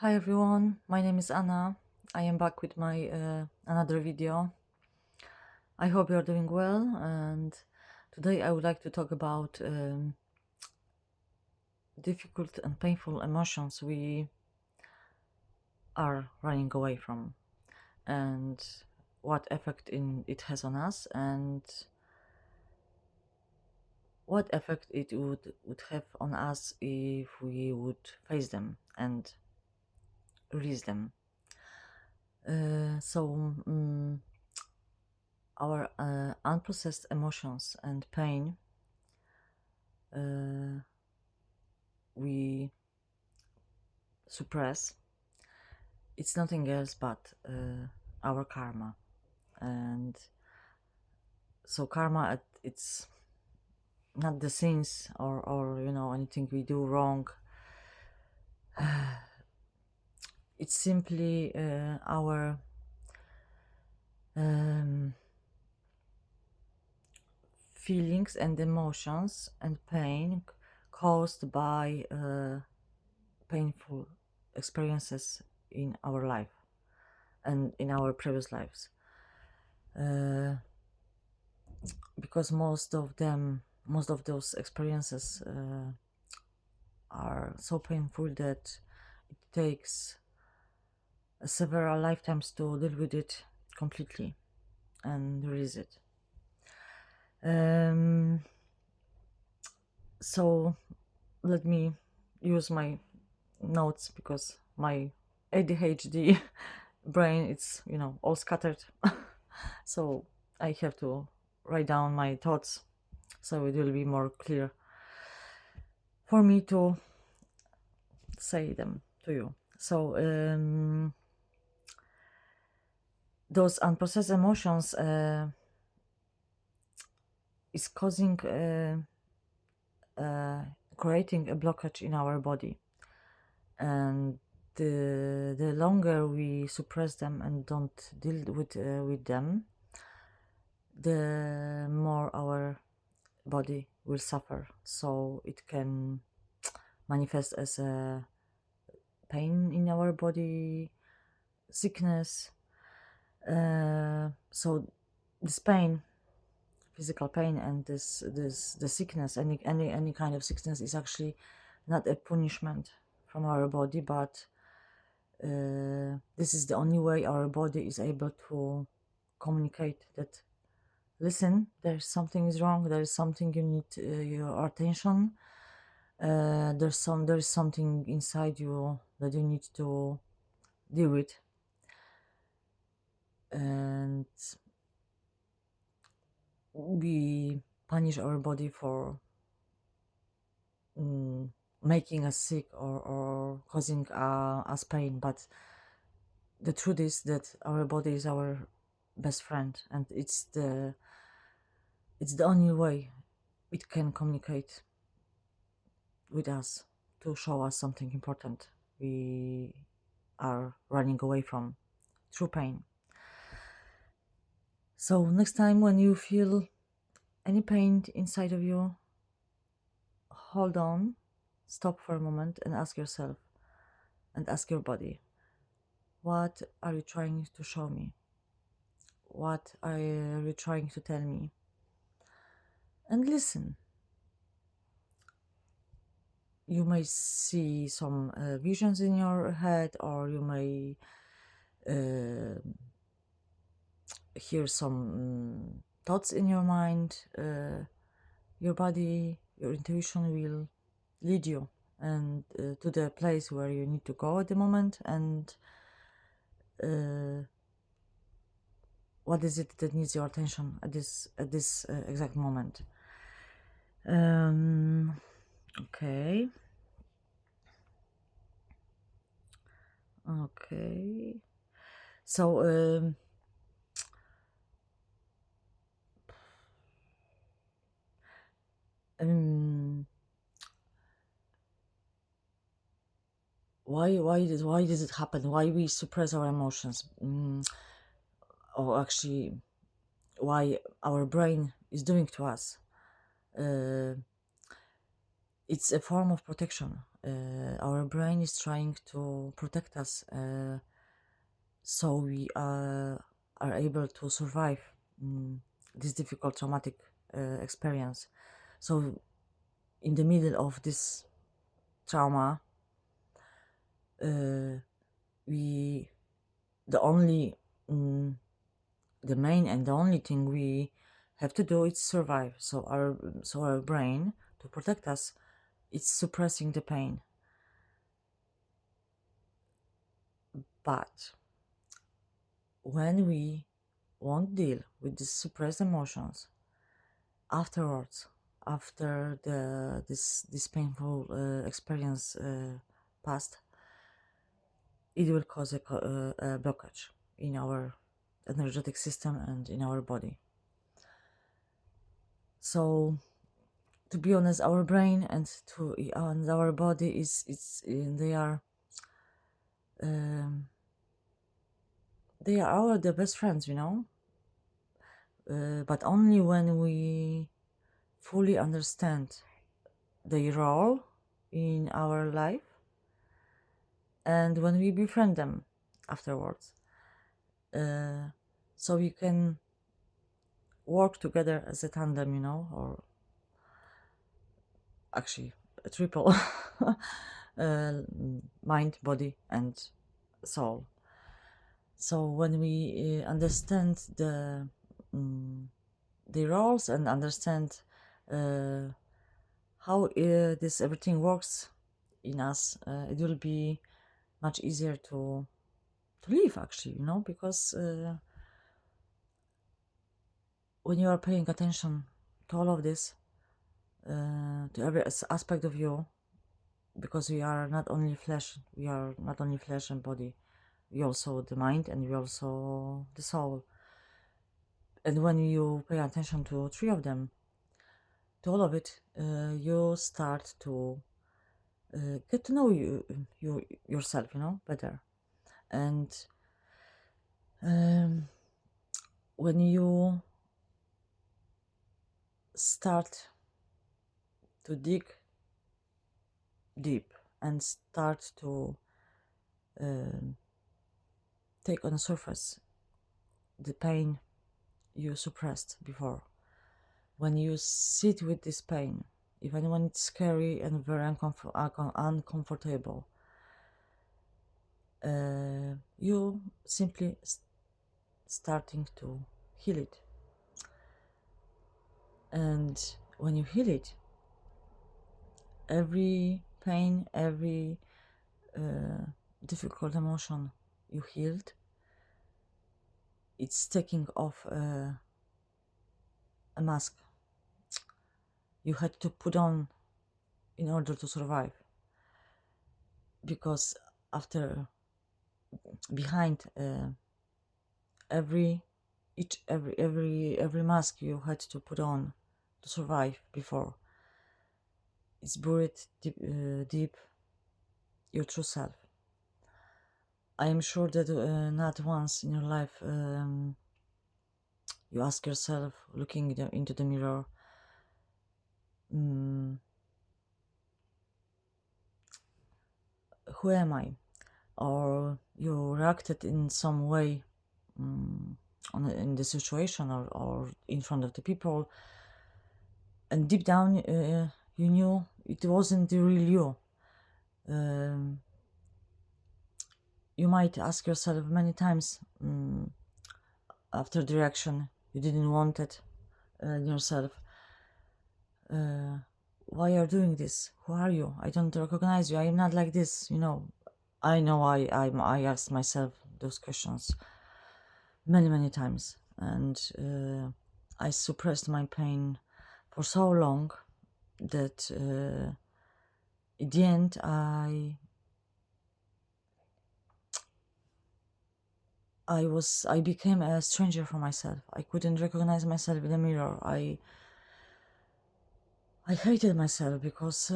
Hi everyone, my name is Anna. I am back with my another video. I hope you are doing well, and today I would like to talk about difficult and painful emotions we are running away from, and what effect it has on us, and what effect it would have on us if we would face them and release them. Our unprocessed emotions and pain, we suppress. It's nothing else but our karma. And so karma, it's not the sins or anything we do wrong. It's simply our um, feelings and emotions and pain caused by painful experiences in our life and in our previous lives. Because most of those experiences are so painful that it takes several lifetimes to deal with it completely and release it. So let me use my notes, because my ADHD brain, it's all scattered. So I have to write down my thoughts so it will be more clear for me to say them to you. So those unprocessed emotions is causing creating a blockage in our body, and the longer we suppress them and don't deal with them, the more our body will suffer. So it can manifest as a pain in our body, sickness. So this pain, physical pain, and the sickness, any kind of sickness, is actually not a punishment from our body, but this is the only way our body is able to communicate that, listen, there's something is wrong, there is something you need your attention. There is something inside you that you need to deal with. And we punish our body for making us sick or causing us pain, but the truth is that our body is our best friend, and it's the only way it can communicate with us to show us something important we are running away from through pain. So next time when you feel any pain inside of you, hold on, stop for a moment, and ask yourself and ask your body, what are you trying to show me? What are you trying to tell me? And listen. You may see some visions in your head, or you may hear some thoughts in your mind. Your body, your intuition will lead you and to the place where you need to go at the moment, and what is it that needs your attention at this exact moment. Okay. So why does it happen? Why we suppress our emotions? Or actually, why our brain is doing to us? it's a form of protection. Our brain is trying to protect us, so we are able to survive this difficult traumatic experience. So in the middle of this trauma, we the only the main and the only thing we have to do is survive. So our brain, to protect us, it's suppressing the pain. But when we won't deal with these suppressed emotions afterwards, after this painful experience passed, it will cause a blockage in our energetic system and in our body. So, to be honest, our brain and our body they are the best friends, but only when we fully understand their role in our life and when we befriend them afterwards. So we can work together as a tandem, or actually a triple mind, body, and soul. So when we understand the roles and understand how this everything works in us, it will be much easier to live, actually, because when you are paying attention to all of this, to every aspect of you, because we are not only flesh and body, we also the mind and we also the soul. And when you pay attention to three of them, to all of it, you start to get to know yourself, better. And when you start to dig deep and start to take on the surface the pain you suppressed before, when you sit with this pain, even when it's scary and very uncomfortable, you simply starting to heal it. And when you heal it, every pain, every difficult emotion you healed, it's taking off a mask you had to put on in order to survive. Because behind every mask you had to put on to survive before, it's buried deep your true self. I am sure that not once in your life you ask yourself, looking into the mirror, who am I? Or you reacted in some way in the situation or in front of the people, and deep down you knew it wasn't the real you. You might ask yourself many times after the reaction you didn't want it in yourself, why you're doing this? Who are you? I don't recognize you. I am not like this. I know I asked myself those questions many times, and I suppressed my pain for so long that in the end I became a stranger for myself. I couldn't recognize myself in the mirror. I hated myself because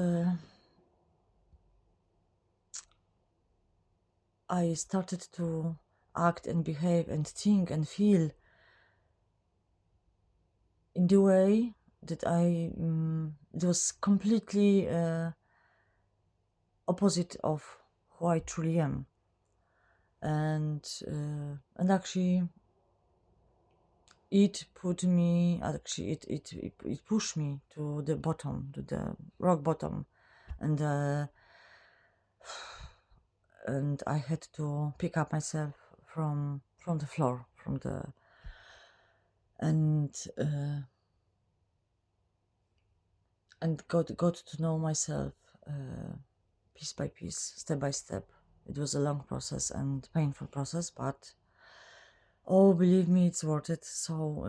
I started to act and behave and think and feel in the way that I it was completely opposite of who I truly am, and actually it put me actually it pushed me to the bottom, to the rock bottom, and and I had to pick up myself from the floor, from the and uh, and got to know myself piece by piece, step by step. It was a long process and painful process, but oh, believe me, it's worth it. So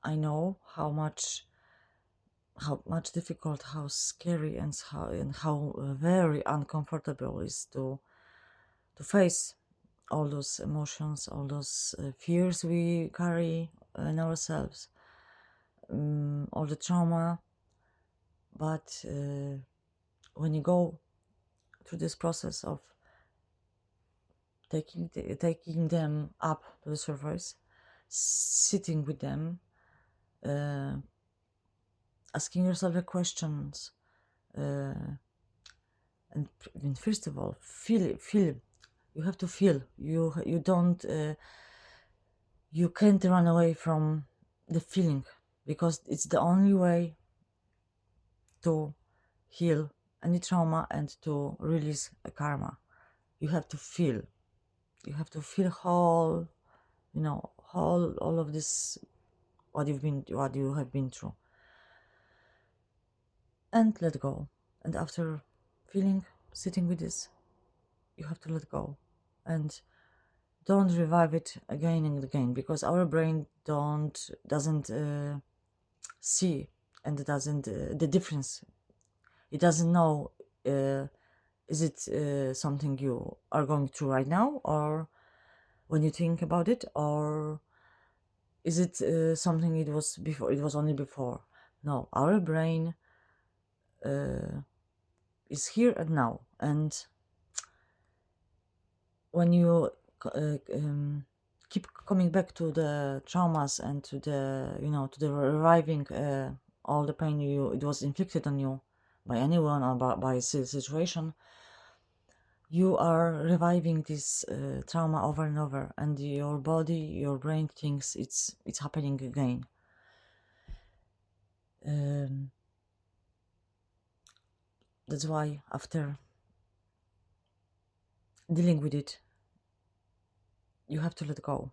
I know how much difficult, how scary, and how very uncomfortable is to face all those emotions, all those fears we carry in ourselves, all the trauma. But when you go through this process of taking them up to the surface, sitting with them, uh, asking yourself the questions, and first of all, feel. You have to feel. You don't. You can't run away from the feeling, because it's the only way to heal any trauma and to release a karma. You have to feel. You have to feel whole. Whole, all of this, what you have been through, and let go. And after feeling, sitting with this, you have to let go, and don't revive it again and again, because our brain doesn't see, and it doesn't the difference. It doesn't know, is it something you are going through right now, or when you think about it, or is it something it was before, it was only before. No, our brain is here and now, and when you keep coming back to the traumas and to the reviving all the pain it was inflicted on you by anyone, or by a situation, you are reviving this trauma over and over, and your body, your brain thinks it's happening again. That's why after dealing with it, you have to let go.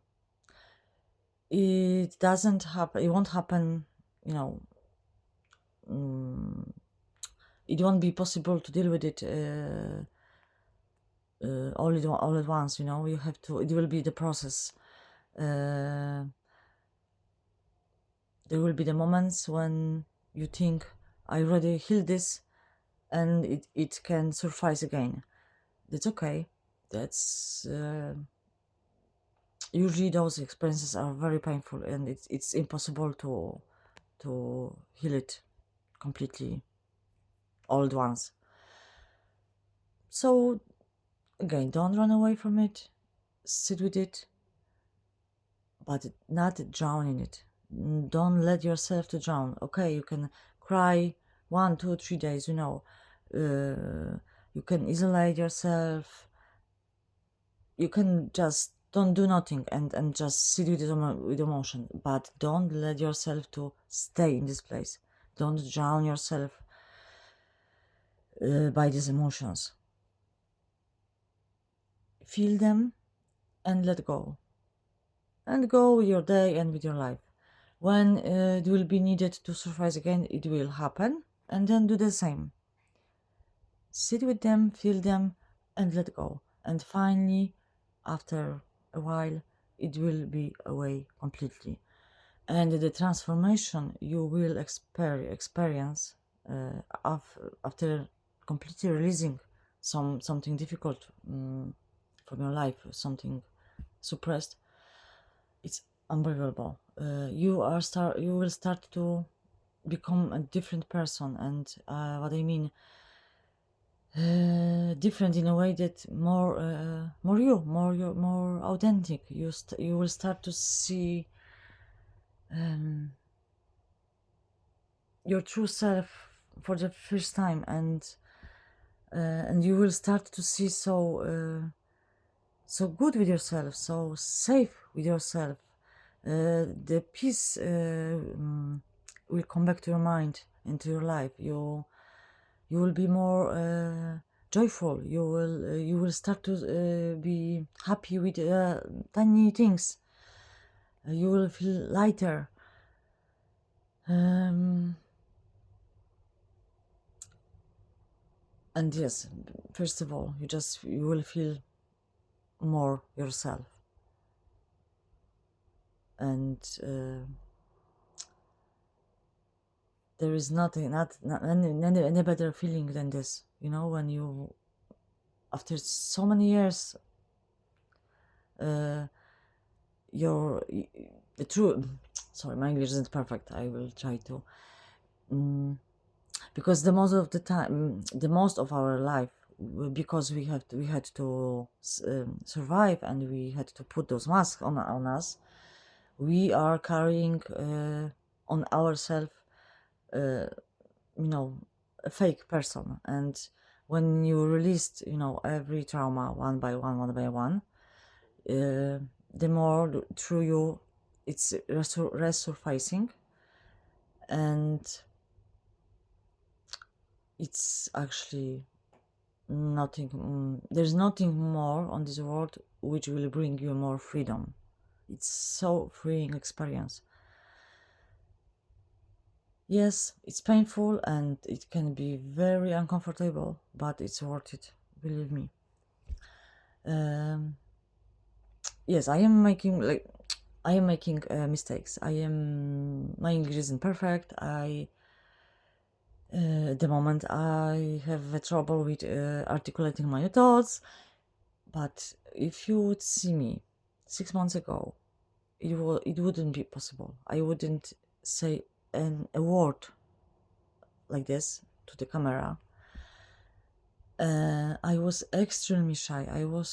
It doesn't happen, it won't happen, it won't be possible to deal with it all at once. You have to, it will be the process. There will be the moments when you think, I already healed this, and it can surface again. That's okay. That's usually those experiences are very painful, and it's impossible to heal it completely all at once. So again, don't run away from it. Sit with it, but not drown in it. Don't let yourself to drown. Okay, you can cry 1, 2, 3 days. You can isolate yourself. You can just don't do nothing and just sit with emotion. But don't let yourself to stay in this place. Don't drown yourself by these emotions. Feel them and let go. And go with your day and with your life. When it will be needed to surface again, it will happen, and then do the same. Sit with them, feel them, and let go. And finally, after a while, it will be away completely. And the transformation you will experience after completely releasing something difficult from your life, something suppressed, it's unbelievable. You will start to become a different person, and what I mean, different in a way that more authentic. You will start to see your true self for the first time, and you will start to see so good with yourself, so safe with yourself. The peace will come back to your mind, into your life. You will be more joyful. You will start to be happy with tiny things. You will feel lighter. Um, and yes, first of all, you will feel more yourself, and there is nothing, not any better feeling than this. You know, when you, after so many years, uh, your the true. Sorry, my English isn't perfect. I will try to. Because the most of the time, the most of our life, because we had to survive, and we had to put those masks on us. We are carrying on ourselves, a fake person. And when you released, every trauma one by one, the more through you it's resurfacing, and it's actually nothing. There's nothing more on this world which will bring you more freedom. It's so freeing experience. Yes, it's painful and it can be very uncomfortable, but it's worth it, believe me. Yes, I am making mistakes. My English isn't perfect. At the moment I have trouble with articulating my thoughts. But if you would see me 6 months ago, it wouldn't be possible. I wouldn't say a word like this to the camera. I was extremely shy. Oh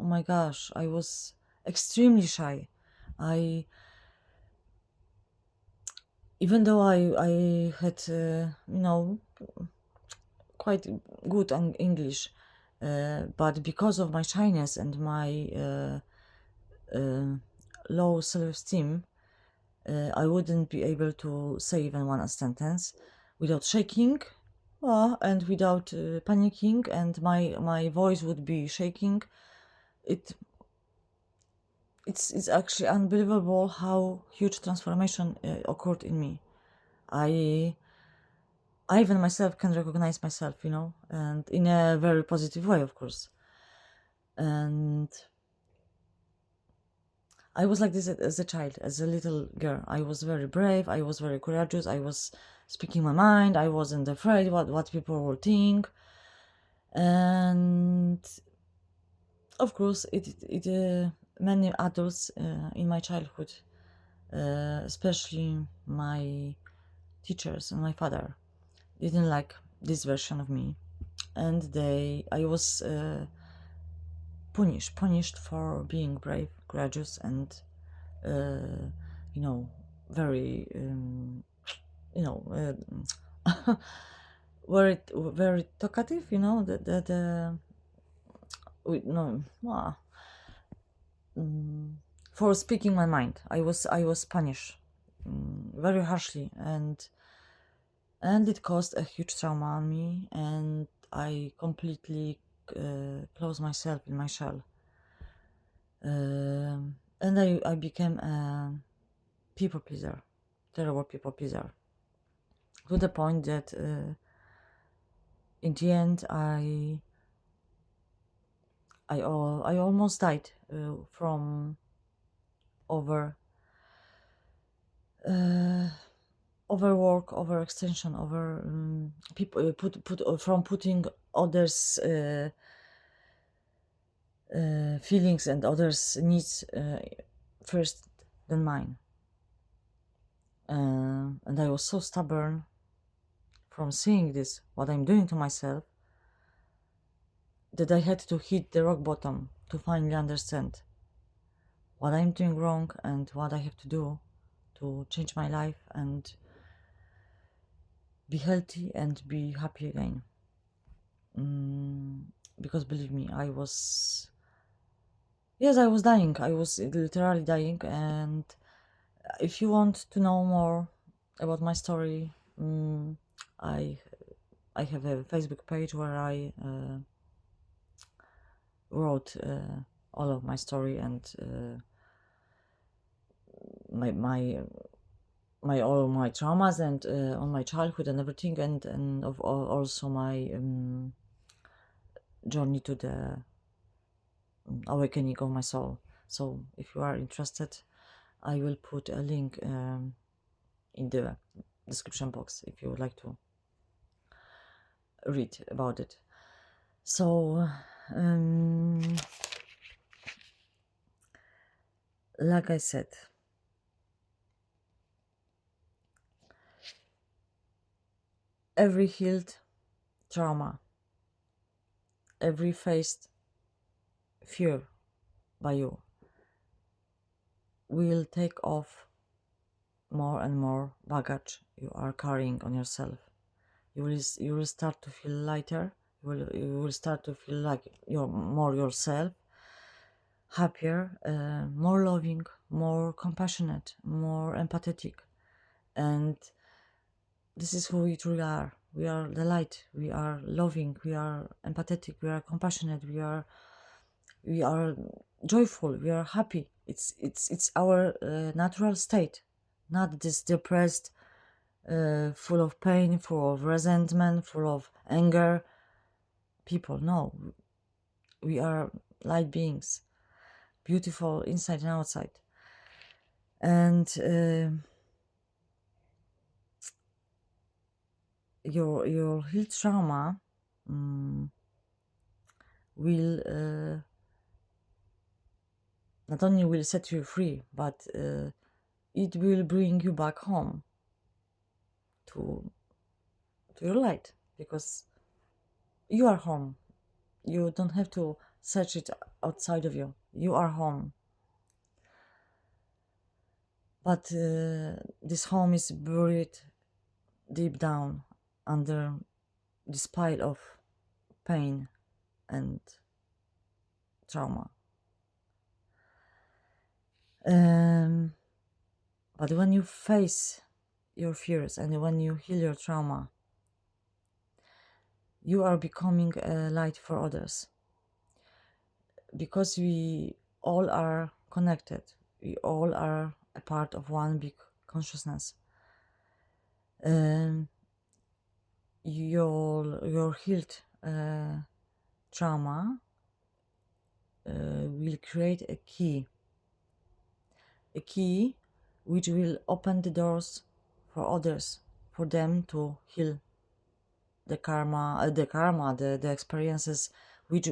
my gosh, I was extremely shy. I, even though I had, quite good English, but because of my shyness and my low self-esteem, I wouldn't be able to say even one sentence without shaking, and without panicking, and my voice would be shaking. It's actually unbelievable how huge transformation occurred in me. I even myself can recognize myself, and in a very positive way, of course. And I was like this as a child, as a little girl. I was very brave. I was very courageous. I was speaking my mind. I wasn't afraid what people will think. And of course, many adults in my childhood, especially my teachers and my father, didn't like this version of me, and I was punished for being brave, courageous, and very very talkative. No, for speaking my mind. I was punished very harshly, and it caused a huge trauma on me, and I completely closed myself in my shell. And I became a people pleaser, terrible people pleaser, to the point that in the end I almost died from over overwork, overextension, over people from putting others' feelings and others' needs first than mine. And I was so stubborn from seeing this, what I'm doing to myself, that I had to hit the rock bottom to finally understand what I'm doing wrong and what I have to do to change my life, and be healthy and be happy again. Because believe me, I was, yes, I was dying. I was literally dying. And if you want to know more about my story, I I have a Facebook page where I wrote all of my story and my all my traumas and on my childhood and everything, and of also my journey to the awakening of my soul. So if you are interested, I will put a link in the description box if you would like to read about it. So like I said, every healed trauma, every faced fear by you will take off more and more baggage you are carrying on yourself. You will start to feel lighter. You will start to feel like you're more yourself, happier, more loving, more compassionate, more empathetic. And this is who we truly are. We are the light. We are loving. We are empathetic. We are compassionate. We are joyful. We are happy. It's our natural state, not this depressed, full of pain, full of resentment, full of anger people. No, we are light beings, beautiful inside and outside. And your healed trauma will not only will set you free, but it will bring you back home to your light, because you are home. You don't have to search it outside of you. You are home. But this home is buried deep down under this pile of pain and trauma. But when you face your fears and when you heal your trauma, you are becoming a light for others. Because we all are connected, we all are a part of one big consciousness. Your healed trauma will create a key which will open the doors for others, for them to heal the the experiences which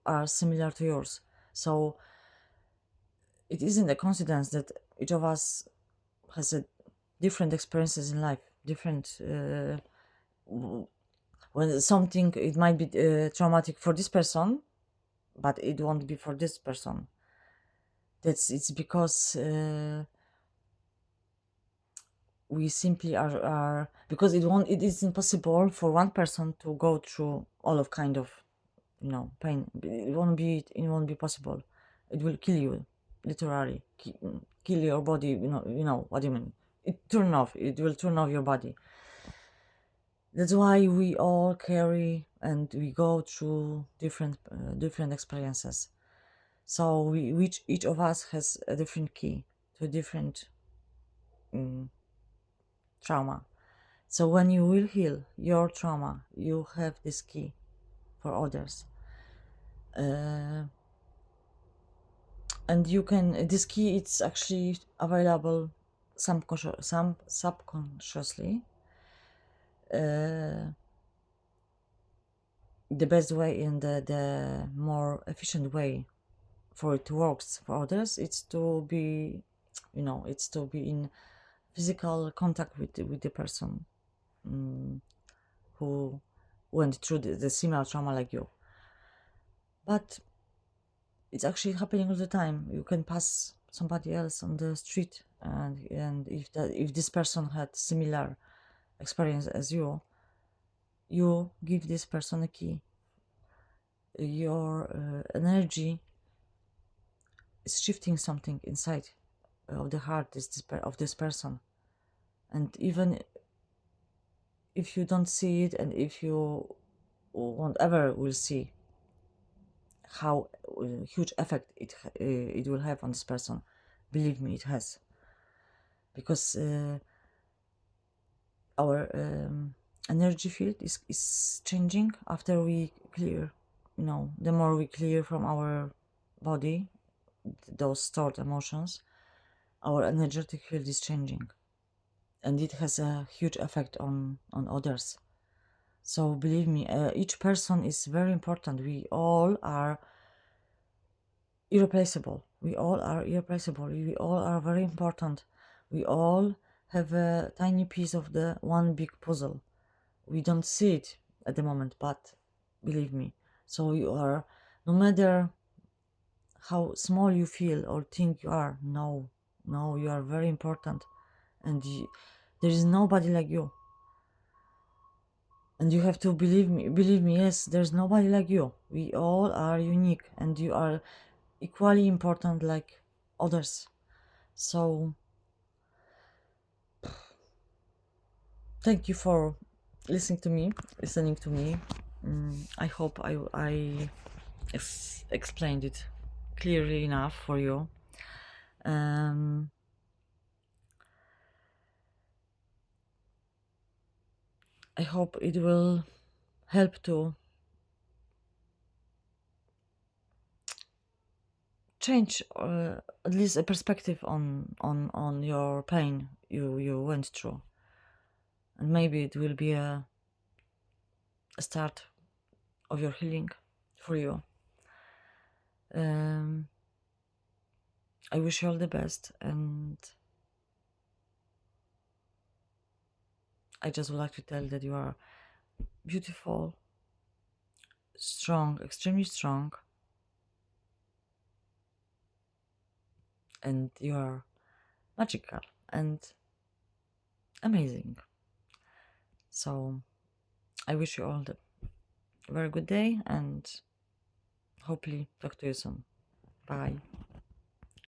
are similar to yours. So it isn't a coincidence that each of us has a different experiences in life, different when something, it might be traumatic for this person, but it won't be for this person. It's because we simply are because it is impossible for one person to go through all of kind of pain. It won't be possible. It will kill you, literally kill your body. You know what I mean. It will turn off your body. That's why we all carry and we go through different experiences. So each of us has a different key to a different trauma. So when you will heal your trauma, you have this key for others. And you can, this key, it's actually available subconsciously. The best way and the more efficient way for it to work for others, it's to be in physical contact with the person who went through the similar trauma like you. But it's actually happening all the time. You can pass somebody else on the street, and if this person had similar experience as you, you give this person a key. Your energy is shifting something inside of the heart of this person. And even if you don't see it, and if you won't ever will see how huge effect it will have on this person, believe me, it has. Because our energy field is changing after we clear, the more we clear from our body those stored emotions, our energetic field is changing, and it has a huge effect on others. So believe me, each person is very important. We all are irreplaceable. We all are irreplaceable. We all are very important. We all have a tiny piece of the one big puzzle. We don't see it at the moment, but believe me. So you are, no matter how small you feel or think you are, no, you are very important, and there is nobody like you. And you have to believe me, yes, there's nobody like you. We all are unique, and you are equally important like others. So thank you for listening to me. I hope I explained it clearly enough for you. um, I hope it will help to change at least a perspective on your pain you went through, and maybe it will be a start of your healing for you. um, I wish you all the best, and I just would like to tell that you are beautiful, strong, extremely strong, and you are magical and amazing. So I wish you all the very good day, and hopefully talk to you soon. Bye.